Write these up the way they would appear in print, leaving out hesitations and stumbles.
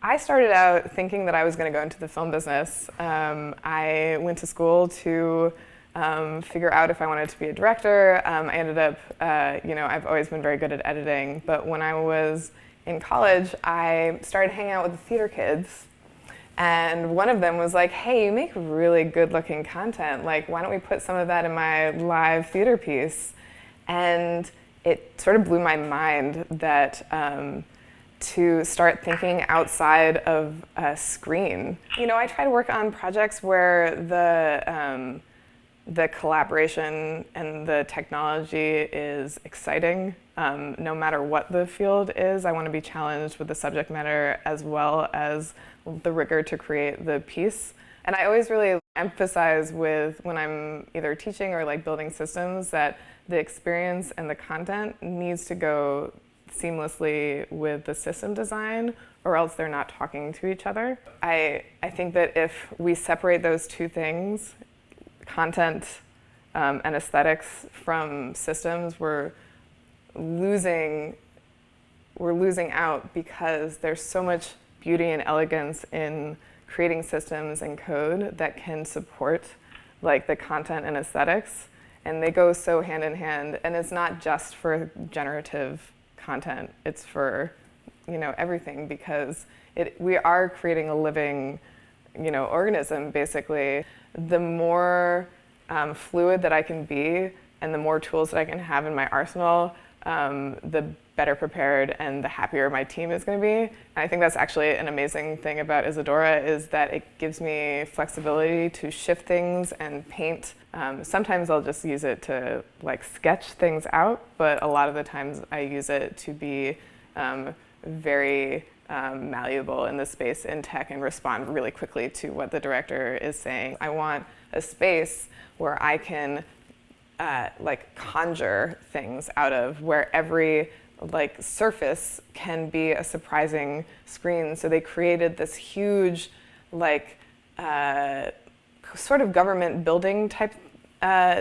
I started out thinking that I was going to go into the film business. I went to school to figure out if I wanted to be a director. I ended up, I've always been very good at editing, but when I was in college, I started hanging out with the theater kids. And one of them was like, hey, you make really good-looking content. Like, why don't we put some of that in my live theater piece? And it sort of blew my mind that to start thinking outside of a screen. I try to work on projects where the collaboration and the technology is exciting. No matter what the field is, I want to be challenged with the subject matter as well as the rigor to create the piece. And I always really emphasize when I'm either teaching or building systems that the experience and the content needs to go seamlessly with the system design, or else they're not talking to each other. I think that if we separate those two things, content and aesthetics from systems, we're losing out, because there's so much beauty and elegance in creating systems and code that can support the content and aesthetics, and they go so hand in hand. And it's not just for generative content, it's for everything, because we are creating a living organism basically. The more fluid that I can be and the more tools that I can have in my arsenal, the better prepared and the happier my team is going to be. And I think that's actually an amazing thing about Isadora, is that it gives me flexibility to shift things and paint. Sometimes I'll just use it to sketch things out, but a lot of the times I use it to be very malleable in the space in tech and respond really quickly to what the director is saying. I want a space where I can conjure things out of, where every surface can be a surprising screen. So they created this huge sort of government building type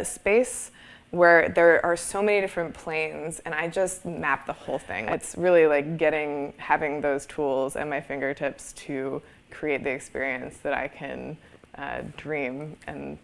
space where there are so many different planes, and I just map the whole thing. It's really having those tools at my fingertips to create the experience that I can dream and